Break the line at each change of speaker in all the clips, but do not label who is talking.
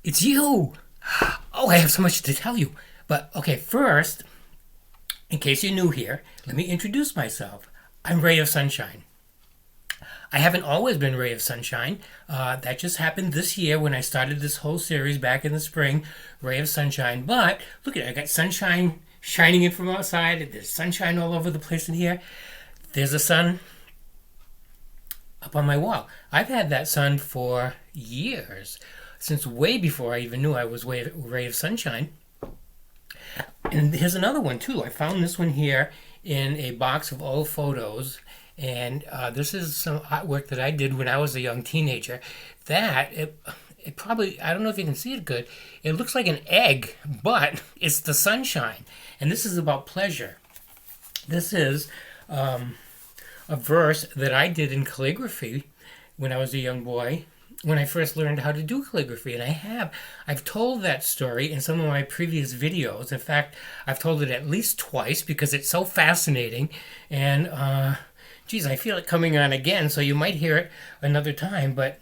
It's you! Oh, I have so much to tell you. But okay, first, in case you're new here, let me introduce myself. I'm Ray of Sunshine. I haven't always been Ray of Sunshine. That just happened this year when I started this whole series back in the spring, Ray of Sunshine. But look at it, I got sunshine shining in from outside. There's sunshine all over the place in here. There's a sun up on my wall. I've had that sun for years, since way before I even knew I was Ray of Sunshine. And here's another one too. I found this one here in a box of old photos, and this is some artwork that I did when I was a young teenager. It probably, I don't know if you can see it good. It looks like an egg, but it's the sunshine, and this is about pleasure. This is a verse that I did in calligraphy when I was a young boy, when I first learned how to do calligraphy. And I've told that story in some of my previous videos. In fact, I've told it at least twice because it's so fascinating. And geez, I feel it coming on again, so you might hear it another time. But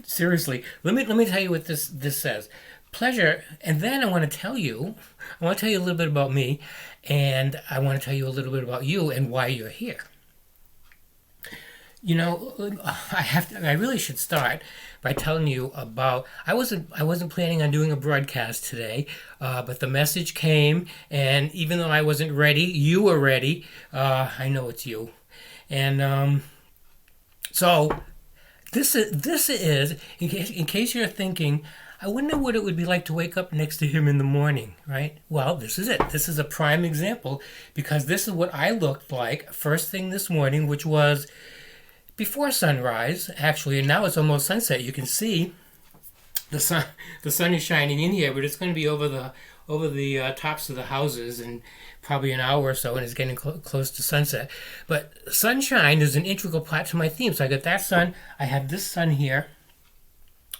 seriously, let me tell you what this says. Pleasure, and then I want to tell you a little bit about me, and I want to tell you a little bit about you and why you're here. You know, I really should start by telling you about. I wasn't planning on doing a broadcast today, but the message came, and even though I wasn't ready, you were ready. I know it's you, and so this is in case you're thinking, I wonder what it would be like to wake up next to him in the morning, right? Well, this is it. This is a prime example because this is what I looked like first thing this morning, which was before sunrise, actually, and now it's almost sunset. You can see the sun is shining in here, but it's going to be over the tops of the houses in probably an hour or so, and it's getting close to sunset. But sunshine is an integral part to my theme. So I got that sun. I have this sun here.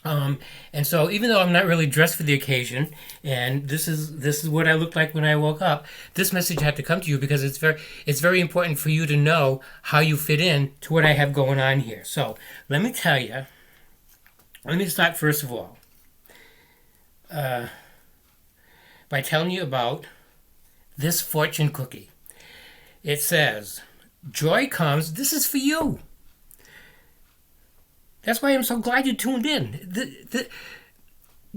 And so even though I'm not really dressed for the occasion, and this is what I looked like when I woke up, this message had to come to you because it's very important for you to know how you fit in to what I have going on here. So let me tell you. Let me start first of all by telling you about this fortune cookie. It says, "Joy comes." This is for you. That's why I'm so glad you tuned in. The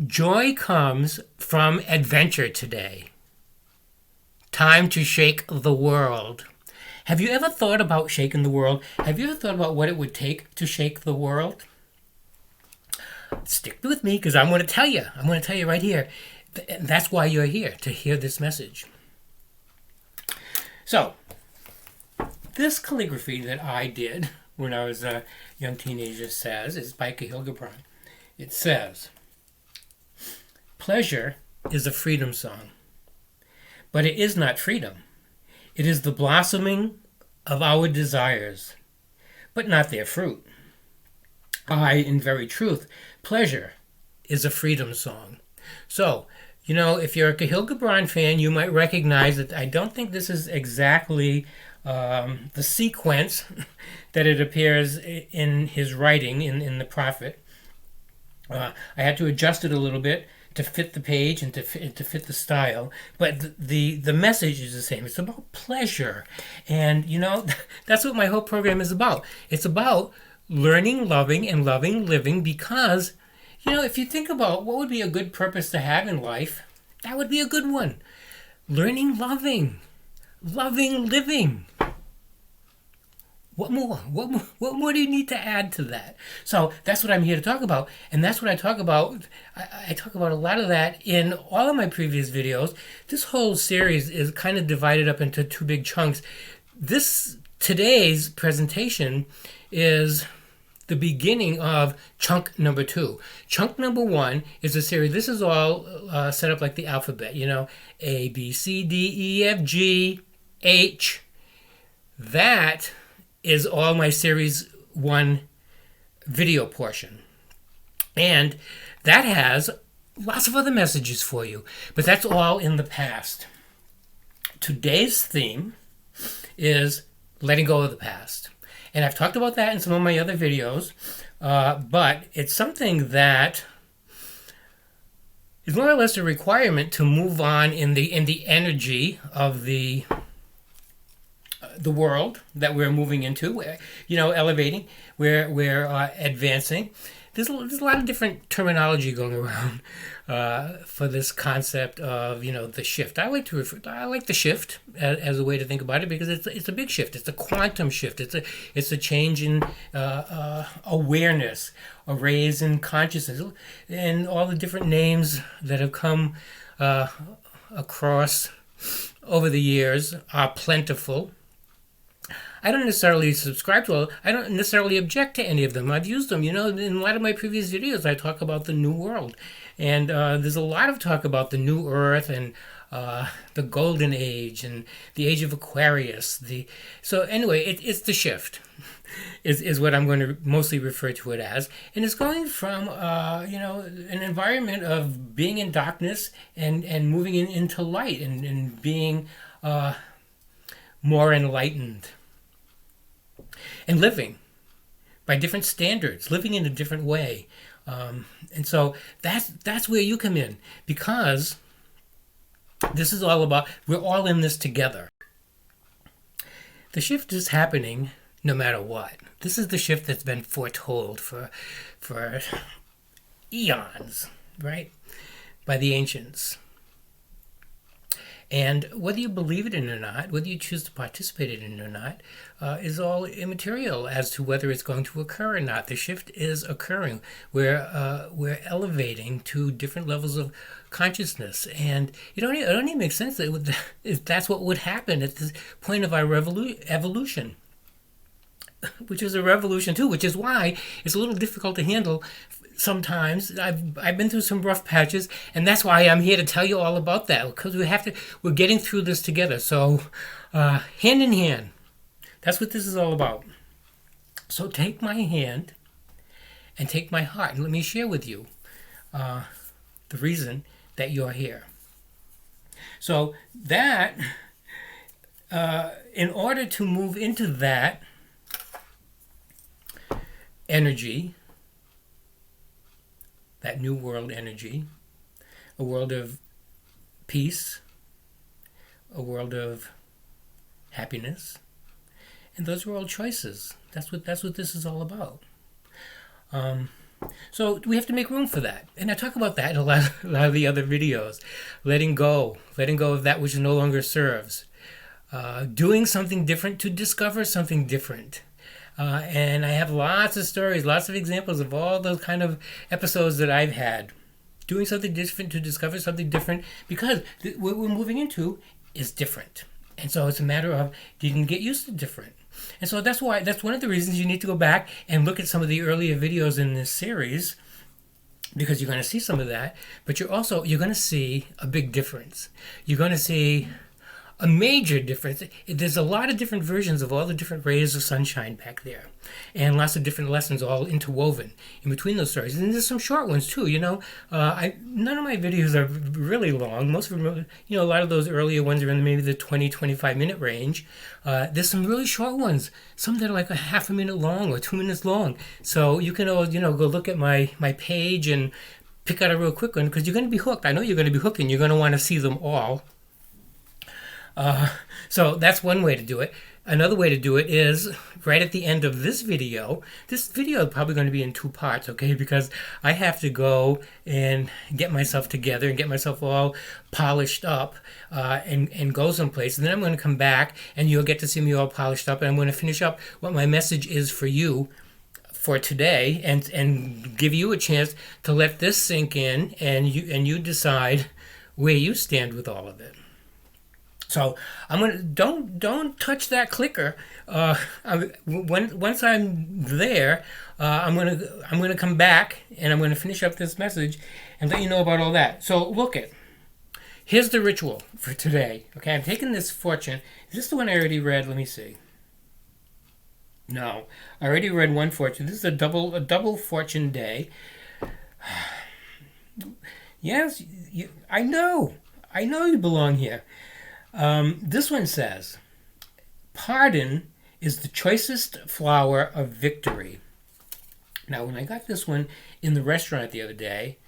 joy comes from adventure today. Time to shake the world. Have you ever thought about shaking the world? Have you ever thought about what it would take to shake the world? Stick with me because I'm going to tell you. I'm going to tell you right here. That's why you're here, to hear this message. So, this calligraphy that I did when I was a young teenager is by Kahlil Gibran. It says, "Pleasure is a freedom song, but it is not freedom. It is the blossoming of our desires, but not their fruit. In very truth, pleasure is a freedom song." So, you know, if you're a Kahlil Gibran fan, you might recognize that I don't think this is exactly the sequence that it appears in his writing in the Prophet. I had to adjust it a little bit to fit the page and to fit the style, but the message is the same. It's about pleasure, and you know that's what my whole program is about. It's about learning, loving, and loving living because, you know, if you think about what would be a good purpose to have in life, that would be a good one. Learning, loving living. What more? What more do you need to add to that? So that's what I'm here to talk about, and that's what I talk about. I talk about a lot of that in all of my previous videos. This whole series is kind of divided up into two big chunks. Today's presentation is the beginning of chunk number 2. Chunk number 1 is a series. This is all set up like the alphabet, you know, A, B, C, D, E, F, G, H. That is all my series 1 video portion. And that has lots of other messages for you, but that's all in the past. Today's theme is letting go of the past. And I've talked about that in some of my other videos, but it's something that is more or less a requirement to move on in the energy of the world that we're moving into. Elevating, we're advancing. There's a lot of different terminology going around for this concept of the shift. I like the shift as a way to think about it, because it's a big shift. It's a quantum shift. It's a change in awareness, a raise in consciousness, and all the different names that have come across over the years are plentiful. I don't necessarily subscribe to all. I don't necessarily object to any of them. I've used them. In a lot of my previous videos, I talk about the New World, and there's a lot of talk about the New Earth and the Golden Age and the Age of Aquarius. So anyway, it's the shift, is what I'm going to mostly refer to it as, and it's going from an environment of being in darkness and moving into light and being more enlightened. And living by different standards, living in a different way. And so that's where you come in, because this is all about, we're all in this together. The shift is happening no matter what. This is the shift that's been foretold for eons, right? By the ancients. And whether you believe it in or not, whether you choose to participate in it or not, is all immaterial as to whether it's going to occur or not. The shift is occurring. We're elevating to different levels of consciousness, and it only makes sense that that's what would happen at this point of our evolution, which is a revolution too. Which is why it's a little difficult to handle. Sometimes I've been through some rough patches, and that's why I'm here to tell you all about that, because we're getting through this together. So hand in hand, that's what this is all about. So take my hand and take my heart, and let me share with you the reason that you're here. So that in order to move into that energy, that new world energy, a world of peace, a world of happiness, and those are all choices. That's what this is all about. So we have to make room for that, and I talk about that in a lot of the other videos. Letting go of that which no longer serves, doing something different to discover something different. And I have lots of stories, lots of examples of all those kind of episodes that I've had. Doing something different to discover something different, because what we're moving into is different. And so it's a matter of, you can get used to different. And so that's one of the reasons you need to go back and look at some of the earlier videos in this series, because you're going to see some of that, but you're going to see a big difference. You're going to see a major difference. There's a lot of different versions of all the different rays of sunshine back there, and lots of different lessons all interwoven in between those stories. And there's some short ones too. None of my videos are really long. Most of them, a lot of those earlier ones are in maybe the 20-25 minute range. There's some really short ones, some that are like a half a minute long or 2 minutes long. So you can always, go look at my page and pick out a real quick one, because you're going to be hooked. I know you're going to be hooked, and you're going to want to see them all. So that's one way to do it. Another way to do it is right at the end of this video. This video is probably going to be in 2 parts, okay? Because I have to go and get myself together and get myself all polished up and go someplace. And then I'm going to come back, and you'll get to see me all polished up. And I'm going to finish up what my message is for you for today, and give you a chance to let this sink in, and you decide where you stand with all of it. So I'm gonna don't touch that clicker. Once I'm there, I'm gonna come back, and I'm gonna finish up this message and let you know about all that. So here's the ritual for today. Okay, I'm taking this fortune. Is this the one I already read? Let me see. No, I already read one fortune. This is a double fortune day. Yes, I know you belong here. This one says, pardon is the choicest flower of victory. Now, when I got this one in the restaurant the other day,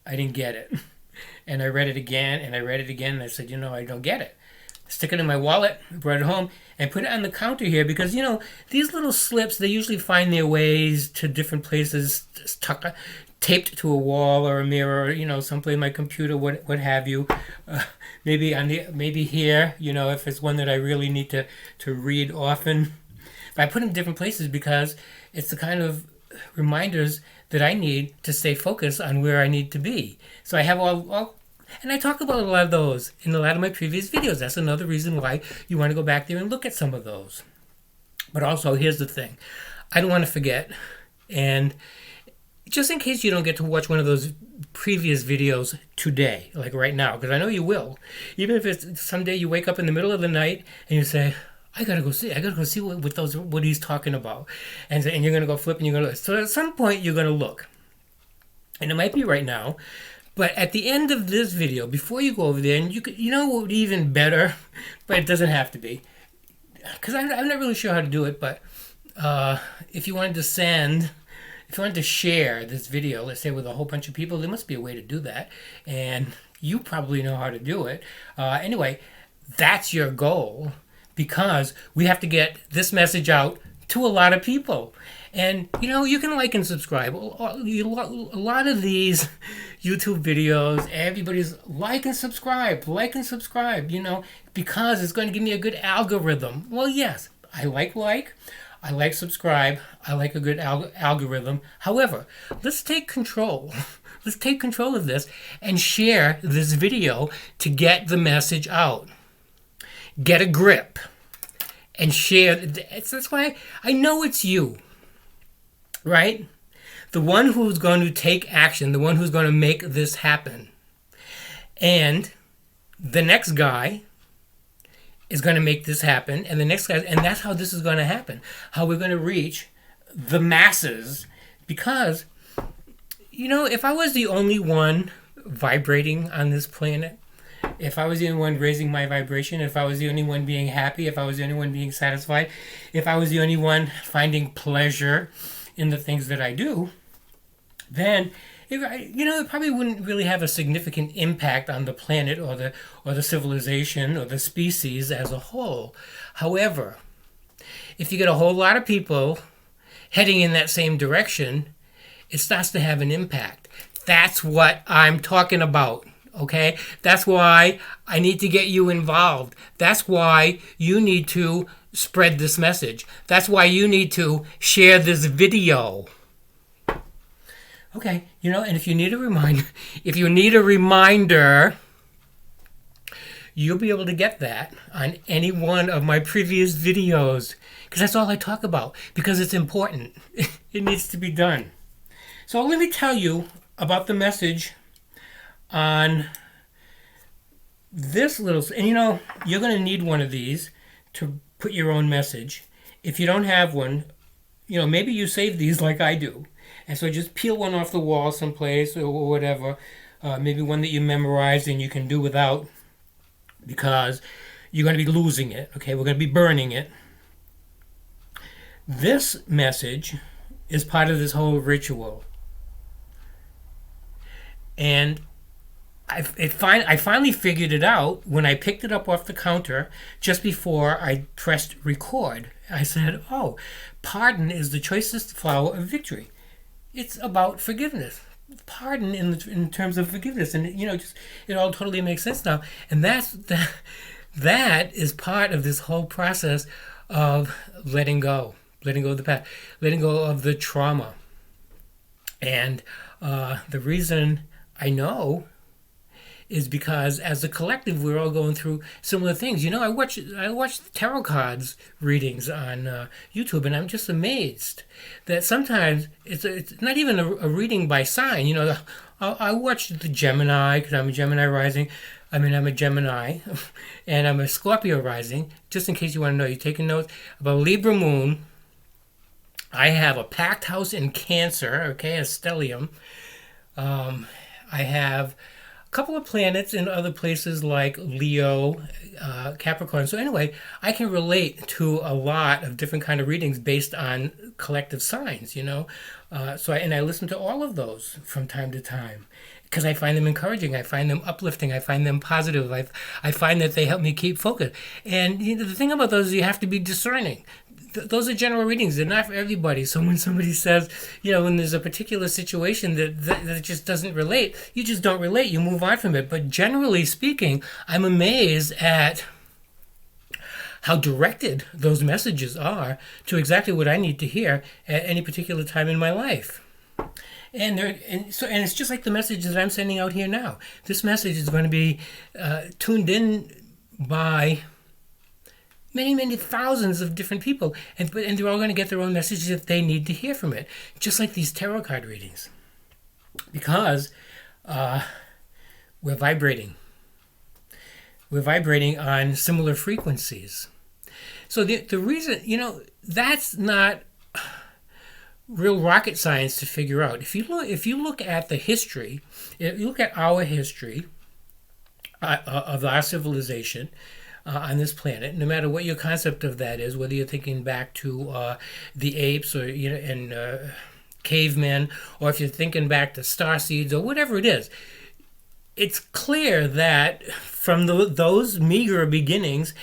I didn't get it. And I read it again and I read it again and I said, I don't get it. Stick it in my wallet, brought it home, and put it on the counter here because, these little slips, they usually find their ways to different places, taped to a wall or a mirror, someplace in my computer, what have you. Maybe here, if it's one that I really need to read often. But I put them in different places because it's the kind of reminders that I need to stay focused on where I need to be. So I have all and I talk about a lot of those in a lot of my previous videos. That's another reason why you want to go back there and look at some of those. But also, here's the thing. I don't want to forget. And just in case you don't get to watch one of those previous videos today, like right now, because I know you will. Even if it's someday you wake up in the middle of the night and you say, I gotta go see what he's talking about. And you're gonna go flip and you're gonna look. So at some point you're gonna look. And it might be right now. But at the end of this video, before you go over there, and what would be even better, but it doesn't have to be, because I'm not really sure how to do it, but if you wanted to share this video, let's say with a whole bunch of people, there must be a way to do that, and you probably know how to do it. Anyway, that's your goal, because we have to get this message out to a lot of people. And, you can like and subscribe. A lot of these YouTube videos, everybody's like and subscribe, because it's going to give me a good algorithm. Well, yes, I like subscribe, I like a good algorithm. However, let's take control. Let's take control of this and share this video to get the message out. Get a grip and share. That's why I know it's you. Right? The one who's going to take action, the one who's going to make this happen. And the next guy is going to make this happen, and the next guy, and that's how this is going to happen. How we're going to reach the masses. Because, if I was the only one vibrating on this planet, if I was the only one raising my vibration, if I was the only one being happy, if I was the only one being satisfied, if I was the only one finding pleasure in the things that I do, then it probably wouldn't really have a significant impact on the planet or the civilization or the species as a whole. However, if you get a whole lot of people heading in that same direction, it starts to have an impact. That's what I'm talking about. Okay? That's why I need to get you involved. That's why you need to spread this message. That's why you need to share this video. Okay, and if you need a reminder, you'll be able to get that on any one of my previous videos, because that's all I talk about, because it's important. It needs to be done. So let me tell you about the message on this little, and you're going to need one of these to put your own message. If you don't have one, maybe you save these like I do. And so just peel one off the wall someplace or whatever. Maybe one that you memorized and you can do without, because you're going to be losing it. Okay, we're going to be burning it. This message is part of this whole ritual. And I finally figured it out when I picked it up off the counter just before I pressed record. I said, oh, pardon is the choicest flower of victory. It's about forgiveness. Pardon in terms of forgiveness. And, it all totally makes sense now. And that is part of this whole process of letting go of the past, letting go of the trauma. And the reason I know is because as a collective, we're all going through similar things. I watch tarot cards readings on YouTube, and I'm just amazed that sometimes it's not even a reading by sign. I watch the Gemini, because I'm a Gemini rising. I'm a Gemini, and I'm a Scorpio rising. Just in case you want to know, you're taking notes about Libra moon. I have a packed house in Cancer, okay, a stellium. I have couple of planets in other places like Leo, Capricorn. So anyway, I can relate to a lot of different kind of readings based on collective signs, And I listen to all of those from time to time because I find them encouraging. I find them uplifting. I find them positive. I find that they help me keep focused. And the thing about those is you have to be discerning. Those are general readings. They're not for everybody. So when somebody says, when there's a particular situation that just doesn't relate, you just don't relate. You move on from it. But generally speaking, I'm amazed at how directed those messages are to exactly what I need to hear at any particular time in my life. And it's just like the message that I'm sending out here now. This message is going to be tuned in by many, many thousands of different people, and they're all going to get their own messages that they need to hear from it, just like these tarot card readings, because we're vibrating. We're vibrating on similar frequencies. So the reason, that's not real rocket science to figure out. If you look at the history, if you look at our history of our civilization on this planet, no matter what your concept of that is, whether you're thinking back to the apes or and cavemen, or if you're thinking back to star seeds or whatever it is, it's clear that from those meager beginnings,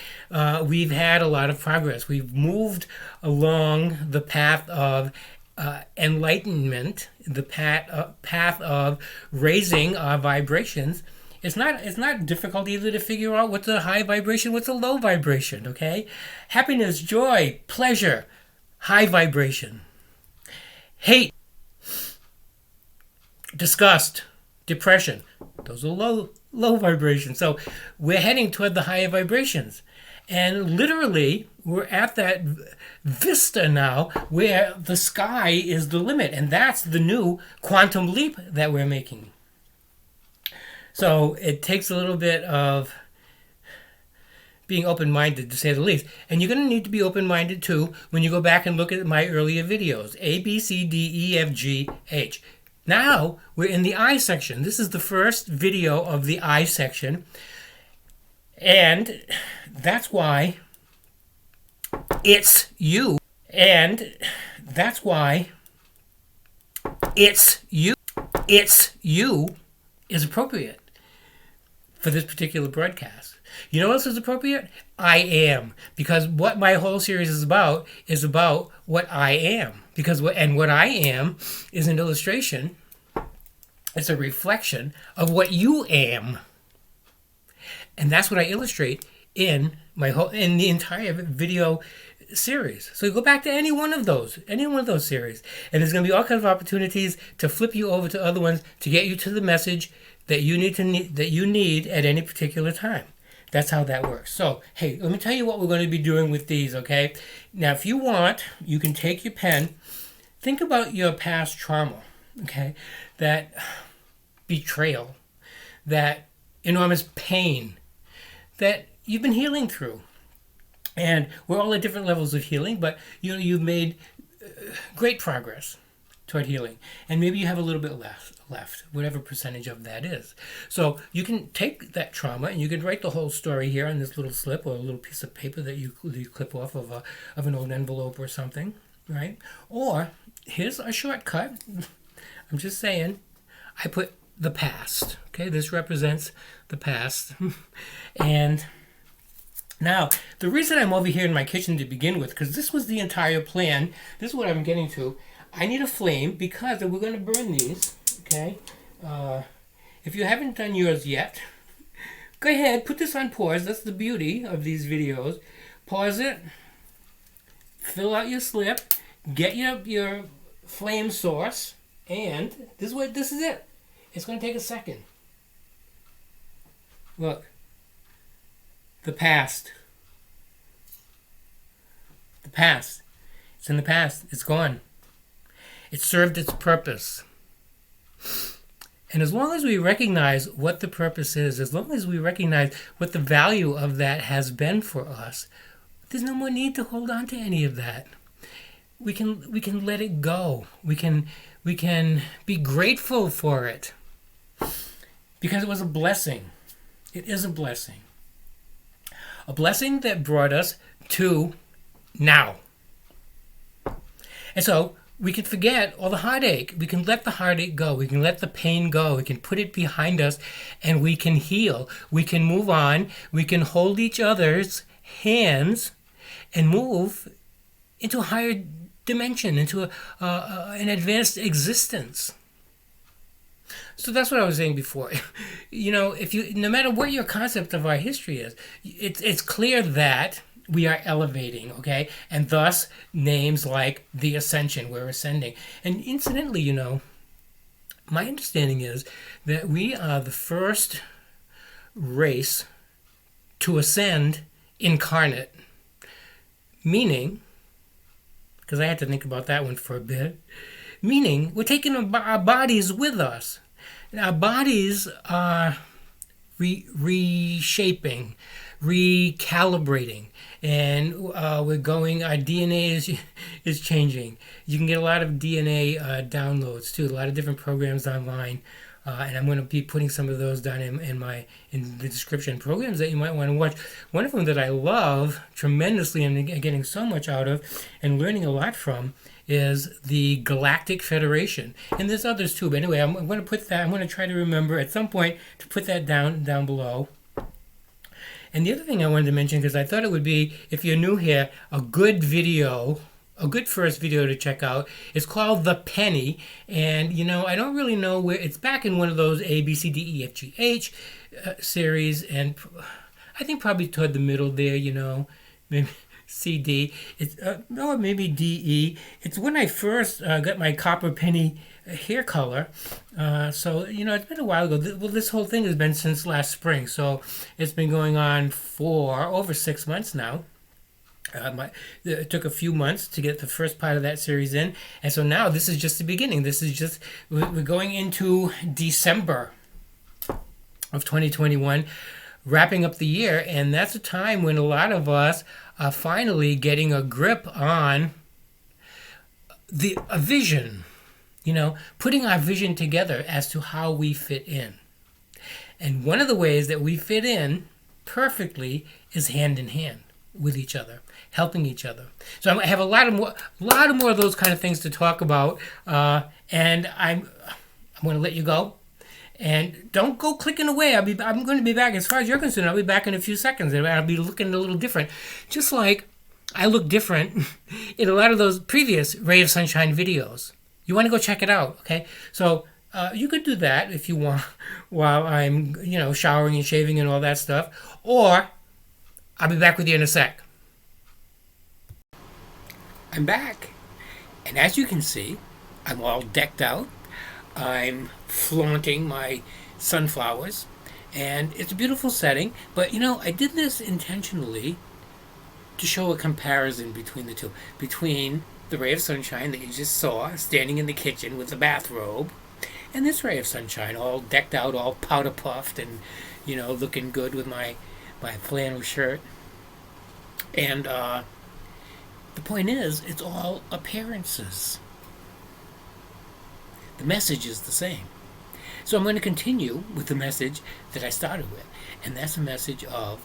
we've had a lot of progress. We've moved along the path of enlightenment, the path of raising our vibrations. It's not difficult either to figure out what's a high vibration, what's a low vibration, okay? Happiness, joy, pleasure, high vibration. Hate, disgust, depression, those are low vibrations. So we're heading toward the higher vibrations. And literally, we're at that vista now where the sky is the limit. And that's the new quantum leap that we're making. So it takes a little bit of being open-minded, to say the least. And you're going to need to be open-minded, too, when you go back and look at my earlier videos. A, B, C, D, E, F, G, H. Now, we're in the I section. This is the first video of the I section. And that's why it's you. And that's why it's you. It's you is appropriate for this particular broadcast. You know what else is appropriate? I am. Because what my whole series is about what I am. What I am is an illustration. It's a reflection of what you am. And that's what I illustrate in the entire video series. So go back to any one of those series. And there's going to be all kinds of opportunities to flip you over to other ones to get you to the message that you need at any particular time. That's how that works. So, hey, let me tell you what we're going to be doing with these, okay? Now, if you want, you can take your pen, think about your past trauma, okay? That betrayal, that enormous pain that you've been healing through. And we're all at different levels of healing, but you've made great progress toward healing. And maybe you have a little bit left, whatever percentage of that is. So you can take that trauma and you can write the whole story here on this little slip or a little piece of paper that you clip off of an old envelope or something, right? Or here's a shortcut. I'm just saying, I put the past. Okay, this represents the past. And now, the reason I'm over here in my kitchen to begin with, because this was the entire plan, this is what I'm getting to. I need a flame because we're going to burn these, okay? If you haven't done yours yet, go ahead, put this on pause. That's the beauty of these videos. Pause it, fill out your slip, get your flame source, and this is it. It's going to take a second. Look. The past. The past. It's in the past. It's gone. It served its purpose. And as long as we recognize what the purpose is, as long as we recognize what the value of that has been for us, there's no more need to hold on to any of that. We can let it go. We can be grateful for it. Because it was a blessing. It is a blessing. A blessing that brought us to now. And so we can forget all the heartache. We can let the heartache go. We can let the pain go. We can put it behind us and we can heal. We can move on. We can hold each other's hands and move into a higher dimension, into an advanced existence. So that's what I was saying before. If you, no matter what your concept of our history is, it's clear that we are elevating, okay? And thus, names like the Ascension, we're ascending. And incidentally, my understanding is that we are the first race to ascend incarnate. Meaning, because I had to think about that one for a bit, meaning we're taking our bodies with us. Our bodies are reshaping, recalibrating, and we're going, our DNA is changing. You can get a lot of DNA downloads too, a lot of different programs online, and I'm going to be putting some of those down in the description. Programs that you might want to watch. One of them that I love tremendously and getting so much out of and learning a lot from is the Galactic Federation. And there's others too, but anyway, I'm going to put that, I'm going to try to remember at some point to put that down below. And the other thing I wanted to mention, because I thought it would be, if you're new here, a good first video to check out. It's called The Penny. And, I don't really know where, it's back in one of those A, B, C, D, E, F, G, H series. And I think probably toward the middle there, maybe C, D. It's, or maybe D, E. It's when I first got my copper penny hair color. So, it's been a while ago. Well, this whole thing has been since last spring. So it's been going on for over 6 months now. It took a few months to get the first part of that series in. And so now this is just the beginning. We're going into December of 2021, wrapping up the year. And that's a time when a lot of us are finally getting a grip on a vision, putting our vision together as to how we fit in. And one of the ways that we fit in perfectly is hand in hand with each other, helping each other. So I have a lot more of those kind of things to talk about, and I'm going to let you go. And don't go clicking away. I'm going to be back. As far as you're concerned, I'll be back in a few seconds, and I'll be looking a little different, just like I look different in a lot of those previous Ray of Sunshine videos. You want to go check it out, okay? So you could do that if you want while I'm, showering and shaving and all that stuff. Or I'll be back with you in a sec. I'm back. And as you can see, I'm all decked out. I'm flaunting my sunflowers. And it's a beautiful setting. But, I did this intentionally to show a comparison between the two. Between the ray of sunshine that you just saw standing in the kitchen with the bathrobe, and this ray of sunshine all decked out, all powder puffed, and looking good with my flannel shirt. And the point is, it's all appearances. The message is the same. So I'm going to continue with the message that I started with, and that's a message of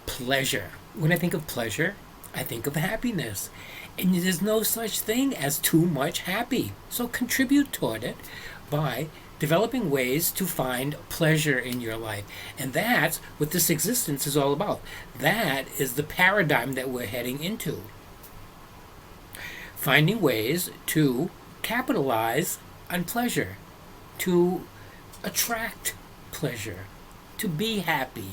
pleasure. When I think of pleasure, I think of happiness. And there's no such thing as too much happy. So contribute toward it by developing ways to find pleasure in your life. And that's what this existence is all about. That is the paradigm that we're heading into. Finding ways to capitalize on pleasure, to attract pleasure, to be happy.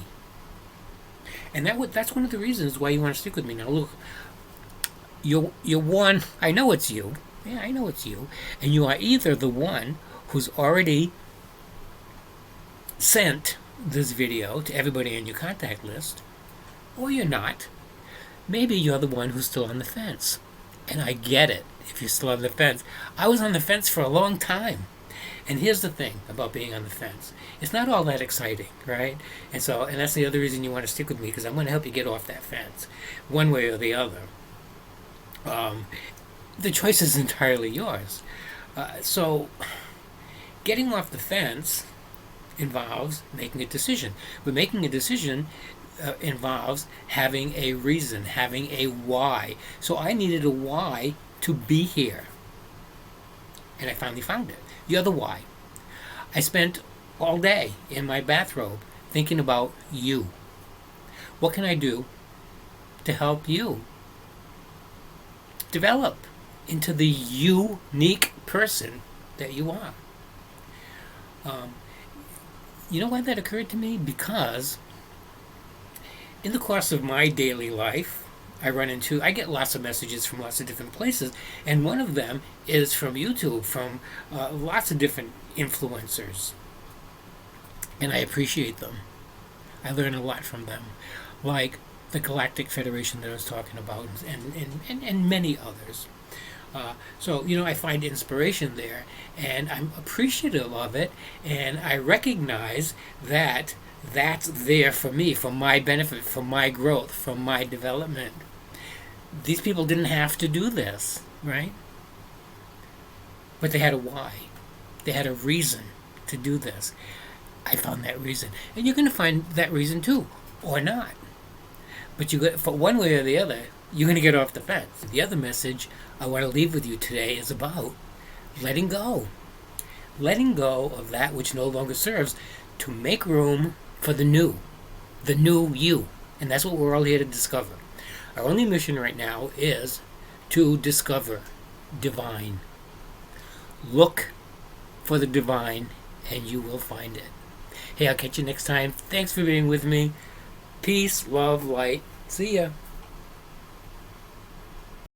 And that's one of the reasons why you want to stick with me. Now look, you're one, I know it's you. Yeah, I know it's you. And you are either the one who's already sent this video to everybody on your contact list, or you're not. Maybe you're the one who's still on the fence. And I get it if you're still on the fence. I was on the fence for a long time. And here's the thing about being on the fence. It's not all that exciting, right? And that's the other reason you want to stick with me, because I'm going to help you get off that fence, one way or the other. The choice is entirely yours. So getting off the fence involves making a decision. But making a decision involves having a reason, having a why. So I needed a why to be here. And I finally found it. You're the why. I spent all day in my bathrobe thinking about you. What can I do to help you develop into the unique person that you are? You know why that occurred to me? Because in the course of my daily life, I get lots of messages from lots of different places, and one of them is from YouTube, from lots of different influencers. And I appreciate them. I learn a lot from them, like the Galactic Federation that I was talking about, and many others. So, I find inspiration there, and I'm appreciative of it, and I recognize that that's there for me, for my benefit, for my growth, for my development. These people didn't have to do this, right? But they had a why. They had a reason to do this. I found that reason. And you're going to find that reason too, or not. But for one way or the other, you're going to get off the fence. The other message I want to leave with you today is about letting go. Letting go of that which no longer serves to make room for the new you. And that's what we're all here to discover. Our only mission right now is to discover divine. Look for the divine and you will find it. Hey, I'll catch you next time. Thanks for being with me. Peace, love, light. See ya.